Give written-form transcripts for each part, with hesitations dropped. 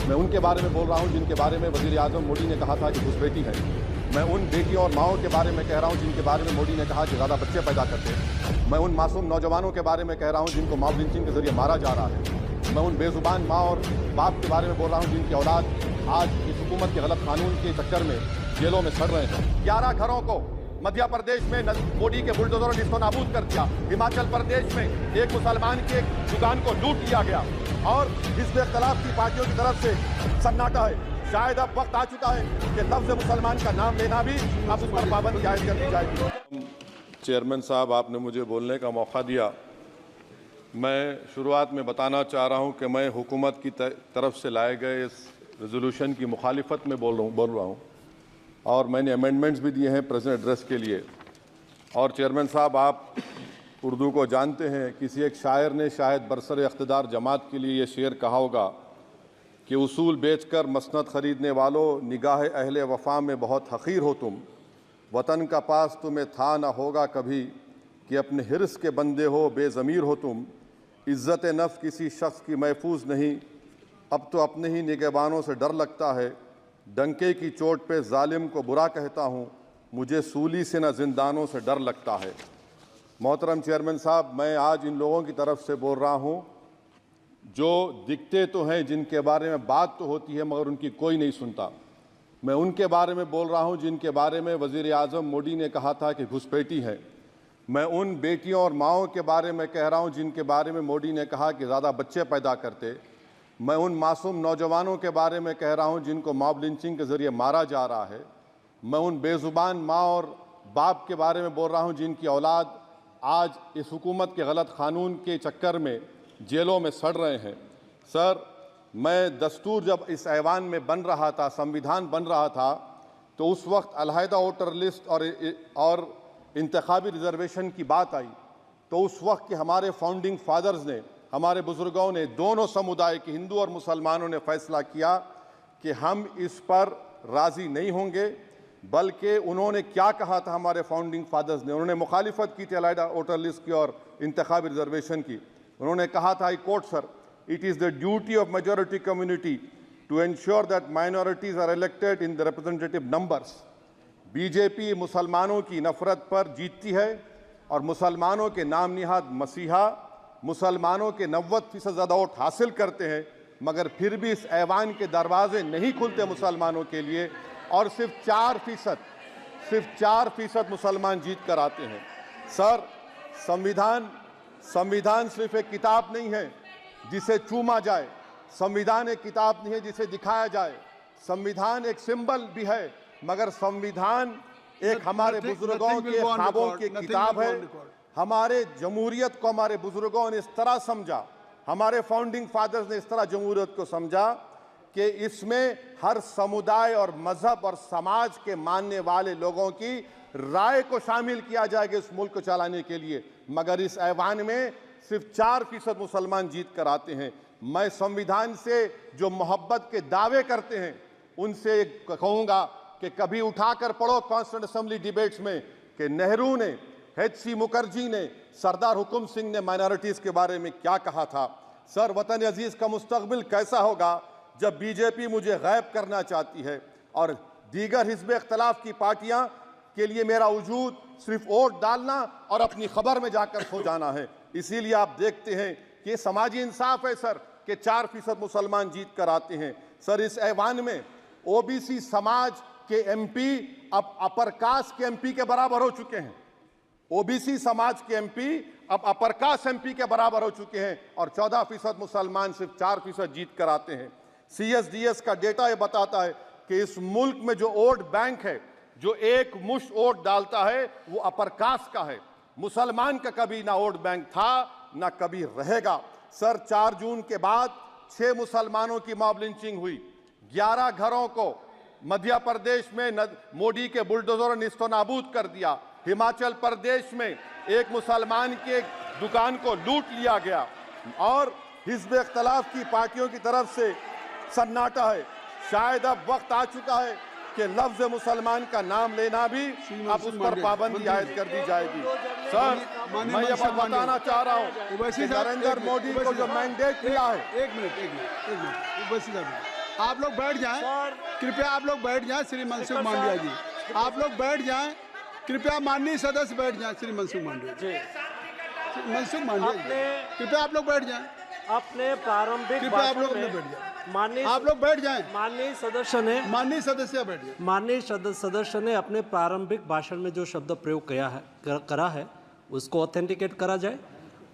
मैं उनके बारे में बोल रहा हूं जिनके बारे में वज़ीर आज़म मोदी ने कहा था कि घुसपैठी है। मैं उन बेटियों और माओं के बारे में कह रहा हूं जिनके बारे में मोदी ने कहा कि ज़्यादा बच्चे पैदा करते हैं। मैं उन मासूम नौजवानों के बारे में कह रहा हूं जिनको मॉब लिंचिंग के जरिए मारा जा रहा है। मैं उन बेजुबान माँ और बाप के बारे में बोल रहा हूं जिनकी औलाद आज इस हुकूमत के गलत कानून के चक्कर में जेलों में सड़ रहे हैं। 11 घरों को मध्य प्रदेश में मोदी के बुलडोजरों ने इसको नाबूद कर दिया। हिमाचल प्रदेश में एक मुसलमान की एक दुकान को लूट लिया गया और हिज़्ब इख्तिलाफ की पार्टियों की तरफ से सन्नाटा है। शायद अब वक्त आ चुका है कि लफ्ज़ मुसलमान का नाम लेना भी अब उस पर पाबंदी आयद कर दी जाएगी। चेयरमैन साहब, आपने मुझे बोलने का मौका दिया। मैं शुरुआत में बताना चाह रहा हूं कि मैं हुकूमत की तरफ से लाए गए इस रेजोल्यूशन की मुखालिफत में बोल रहा हूं और मैंने अमेंडमेंट्स भी दिए हैं प्रेजेंट एड्रेस के लिए। और चेयरमैन साहब, आप उर्दू को जानते हैं। किसी एक शायर ने शायद बरसर इख्तिदार जमात के लिए ये शेर कहा होगा कि उसूल बेचकर मसनद ख़रीदने वालों, निगाह अहले वफ़ा में बहुत हक़ीर हो तुम। वतन का पास तुम्हें था ना होगा कभी कि अपने हिर्स के बंदे हो, बेज़मीर हो तुम। इज़्ज़त नफ्स किसी शख्स की महफूज नहीं, अब तो अपने ही निगहबानों से डर लगता है। डंके की चोट पे जालिम को बुरा कहता हूँ, मुझे सूली से न जिंदानों से डर लगता है। मोहतरम चेयरमैन साहब, मैं आज इन लोगों की तरफ से बोल रहा हूँ जो दिखते तो हैं, जिनके बारे में बात तो होती है मगर उनकी कोई नहीं सुनता। मैं उनके बारे में बोल रहा हूँ जिनके बारे में वज़ीर आज़म मोदी ने कहा था कि घुसपैठी है। मैं उन बेटियों और माओं के बारे में कह रहा हूँ जिनके बारे में मोदी ने कहा कि ज़्यादा बच्चे पैदा करते। मैं उन मासूम नौजवानों के बारे में कह रहा हूँ जिनको मॉब लिंचिंग के ज़रिए मारा जा रहा है। मैं उन बेज़ुबान माँ और बाप के बारे में बोल रहा हूँ जिनकी औलाद आज इस हुकूमत के गलत कानून के चक्कर में जेलों में सड़ रहे हैं। सर, मैं दस्तूर जब इस ऐवान में बन रहा था, संविधान बन रहा था, तो उस वक्त अलहदा वोटर लिस्ट और इंतखाबी रिजर्वेशन की बात आई तो उस वक्त के हमारे फाउंडिंग फादर्स ने, हमारे बुजुर्गों ने, दोनों समुदाय के हिंदू और मुसलमानों ने फैसला किया कि हम इस पर राज़ी नहीं होंगे। बल्कि उन्होंने क्या कहा था हमारे फाउंडिंग फादर्स ने, उन्होंने मुखालिफत की थी अलहदा वोटर लिस्ट की और इंतखाबी रिजर्वेशन की। उन्होंने कहा था, I quote sir, it is the duty of majority community to ensure that minorities are elected in the representative numbers. BJP मुसलमानों की नफरत पर जीतती है और मुसलमानों के नाम निहाद मसीहा मुसलमानों के 90% ज़्यादा वोट हासिल करते हैं, मगर फिर भी इस ऐवान के दरवाजे नहीं खुलते मुसलमानों के लिए और सिर्फ 4% मुसलमान जीत कर आते हैं। सर, संविधान सिर्फ एक किताब नहीं है जिसे चूमा जाए, संविधान एक किताब नहीं है जिसे दिखाया जाए, संविधान एक सिंबल भी है, मगर संविधान एक हमारे बुजुर्गों के ख्वाबों की किताब है। हमारे जमहूरियत को हमारे बुजुर्गों ने इस तरह समझा, हमारे फाउंडिंग फादर्स ने इस तरह जमहूरियत को समझा कि इसमें हर समुदाय और मजहब और समाज के मानने वाले लोगों की राय को शामिल किया जाएगा इस मुल्क को चलाने के लिए। मगर इस ऐवान में सिर्फ 4% मुसलमान जीत कर आते हैं। मैं संविधान से जो मोहब्बत के दावे करते हैं उनसे कहूँगा कि कभी उठाकर पढ़ो कॉन्स्टिट्यूंट असेंबली डिबेट्स में कि नेहरू ने, HC मुखर्जी ने, सरदार हुकुम सिंह ने माइनॉरिटीज़ के बारे में क्या कहा था। सर, वतन अजीज़ का मुस्तकबिल कैसा होगा जब बीजेपी मुझे गायब करना चाहती है और दीगर हिज़्ब इख्तिलाफ की पार्टियां के लिए मेरा वजूद सिर्फ वोट डालना और अपनी खबर में जाकर सो जाना है। इसीलिए आप देखते हैं कि ये समाजी इंसाफ है सर कि 4% मुसलमान जीत कर आते हैं। सर, इस ऐवान में OBC समाज के MP अब अपर कास्ट के MP के बराबर हो चुके हैं। OBC समाज के MP अब अपर कास्ट MP के बराबर हो चुके हैं और 14% मुसलमान सिर्फ 4% जीत कर आते हैं। CSDS का डेटा ये बताता है कि इस मुल्क में जो वोट बैंक है, जो एक मुश्त वोट डालता है, वो अपर कास्ट का है। मुसलमान का कभी ना वोट बैंक था ना कभी रहेगा। सर, 4 जून के बाद 6 मुसलमानों की मॉब लिंचिंग हुई। 11 घरों को मध्य प्रदेश में मोदी के बुलडोजरों ने निस्तो नाबूद कर दिया। हिमाचल प्रदेश में एक मुसलमान की एक दुकान को लूट लिया गया और हिज़्ब इख्तिलाफ की पार्टियों की तरफ से सन्नाटा है। शायद अब वक्त आ चुका है कि लफ्ज़ मुसलमान का नाम लेना भी अब उस पर पाबंदी आयद कर दी जाएगी। सर, मैं ये बात बताना चाह रहा हूँ कि नरेंद्र मोदी को जो मैंडेट मिला है। एक मिनट आप लोग बैठ जाएं, कृपया आप लोग बैठ जाएं। श्री मनसुख मांडविया जी, आप लोग बैठ जाएं, कृपया। माननीय सदस्य बैठ जाएं। श्री मनसुख मांडविया जी, मनसुख मांडविया जी, कृपया आप लोग बैठ जाएं। अपने प्रारंभिक कृपया आप लोग भाषण बैठ में जाएं। माननीय आप लोग बैठ जाएं। माननीय सदस्य बैठ जाएं। माननीय सदस्य ने अपने प्रारंभिक भाषण में जो शब्द प्रयोग करा है उसको ऑथेंटिकेट करा जाए।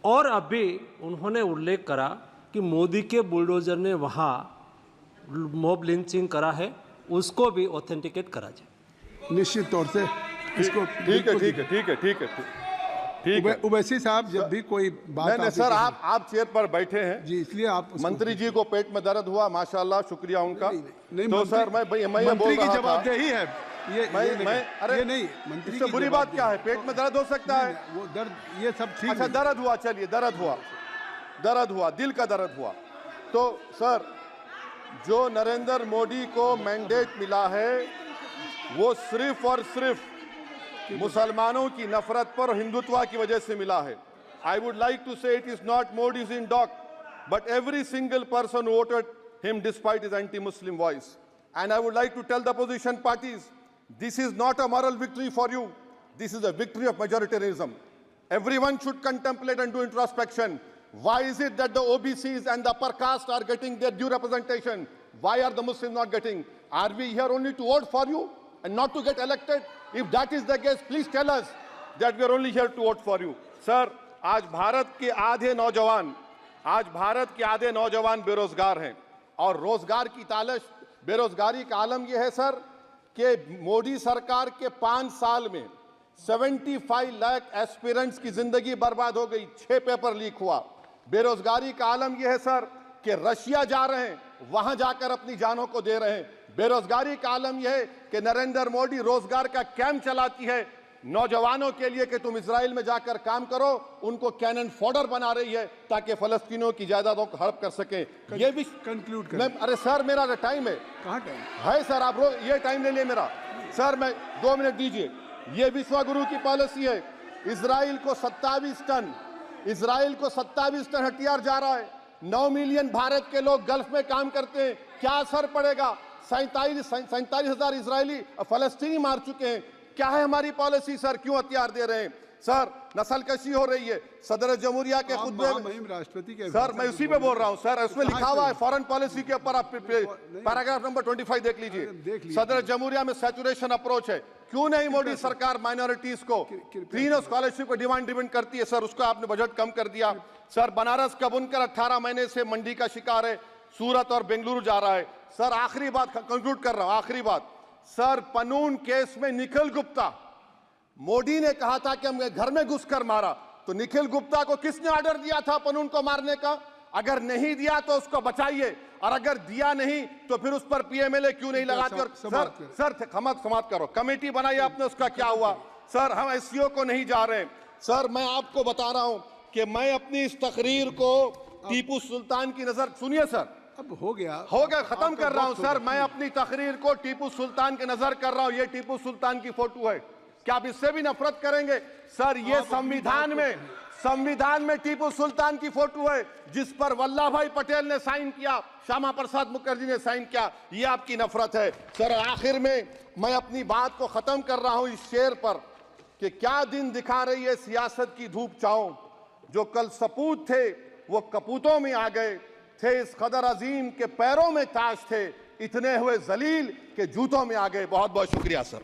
और अभी उन्होंने उल्लेख करा कि मोदी के बुलडोजर ने वहाँ मॉब लिंचिंग करा है, उसको भी ऑथेंटिकेट करा जाए। निश्चित तौर से इसको ठीक है। उवैसी साहब, जब भी कोई बात नहीं सर, आप चेयर पर बैठे हैं जी, इसलिए आप मंत्री जी को पेट में दर्द हुआ, माशाल्लाह, शुक्रिया उनका। नहीं, तो सर मैं मंत्री की जवाबदेही है ये अरे ये नहीं, मंत्री इससे बुरी बात क्या है? पेट में दर्द हो सकता है, वो दर्द ये सब ठीक। अच्छा दर्द हुआ, चलिए दर्द हुआ, दिल का दर्द हुआ। तो सर, जो नरेंद्र मोदी को मैंडेट मिला है वो सिर्फ और सिर्फ मुसलमानों की नफरत पर हिंदुत्व की वजह से मिला है। I would like to say it is not Modi's in dock but every single person voted him despite his anti Muslim voice. And I would like to tell the opposition parties, this is not a moral victory for you, this is a victory of majoritarianism. Everyone should contemplate and do introspection. Why is it that the OBCs and the upper caste are getting their due representation? Why are the Muslims not getting? Are we here only to vote for you and not to get elected? If that is the case, please tell us that we are only here to vote for you. Sir, आज भारत के आधे नौजवान बेरोजगार हैं और रोजगार की तालाश, बेरोजगारी का आलम यह है सर कि मोदी सरकार के 5 साल में 75 लाख एस्पिरेंट्स की जिंदगी बर्बाद हो गई, 6 पेपर लीक हुआ। बेरोजगारी का आलम यह है सर कि रशिया जा रहे हैं, वहां जाकर अपनी जानों को दे रहे हैं। बेरोजगारी का आलम यह है कि नरेंद्र मोदी रोजगार का कैंप चलाती है नौजवानों के लिए कि तुम इजराइल में जाकर काम करो, उनको कैनन फॉडर बना रही है ताकि फलस्तीनियों की जायदादों को हड़प कर सके। ये भी कंक्लूड मैं, अरे सर मेरा टाइम है, कहाँ टाइम है सर? आप ये टाइम ले लिए मेरा सर, मैं 2 मिनट दीजिए। ये विश्वगुरु की पॉलिसी है। इजराइल को 27 टन हथियार जा रहा है। 9 मिलियन भारत के लोग गल्फ में काम करते हैं, क्या असर पड़ेगा? 47,000 इजरायली फलस्तीनी मार चुके हैं। क्या है हमारी पॉलिसी सर? क्यों हथियार दे रहे हैं सर? नस्लकशी हो रही है। सदर जमहूरिया के खुतबे में राष्ट्रपति के सर, मैं उसी पे बोल रहा हूं सर, उसमें लिखा हुआ है फॉरेन पॉलिसी के ऊपर, आप पैराग्राफ नंबर 25 देख लीजिए। सदर जमहूरिया में सैचुरेशन अप्रोच है। क्यों नहीं मोदी सरकार माइनॉरिटीज को क्लीन स्कॉलरशिप को डिमांड करती है सर? उसको आपने बजट कम कर दिया सर। बनारस का बुनकर 18 महीने से मंडी का शिकार है, सूरत और बेंगलुरु जा रहा है सर। आखिरी बात कंक्लूड कर रहा हूं, आखिरी बात सर, पनून केस में निखिल गुप्ता, मोदी ने कहा था कि हम घर में घुसकर मारा, तो निखिल गुप्ता को किसने ऑर्डर दिया था पनून को मारने का? अगर नहीं दिया तो उसको बचाइए, और अगर दिया नहीं तो फिर उस पर पीएमएलए क्यों नहीं लगाकर? सर समाप्त करो। कमेटी बनाई आपने, उसका क्या हुआ सर? हम एससीओ को नहीं जा रहे सर। मैं आपको बता रहा हूं कि मैं अपनी इस तकरीर को टीपू सुल्तान की नजर, सुनिए सर, अब हो गया, खत्म कर रहा हूं सर। मैं अपनी तकरीर को टीपू सुल्तान की नजर कर रहा हूं। ये टीपू सुल्तान की फोटो है, क्या आप इससे भी नफरत करेंगे सर? ये संविधान में टीपू सुल्तान की फोटो है जिस पर वल्लभ भाई पटेल ने साइन किया, श्यामा प्रसाद मुखर्जी ने साइन किया। ये आपकी नफरत है सर। आखिर में मैं अपनी बात को खत्म कर रहा हूं इस शेर पर कि क्या दिन दिखा रही है सियासत की धूप छांव। जो कल सपूत थे वो कपूतों में आ गए, थे इस कदर अजीम के पैरों में ताज थे, इतने हुए जलील के जूतों में आ गए। बहुत बहुत शुक्रिया सर।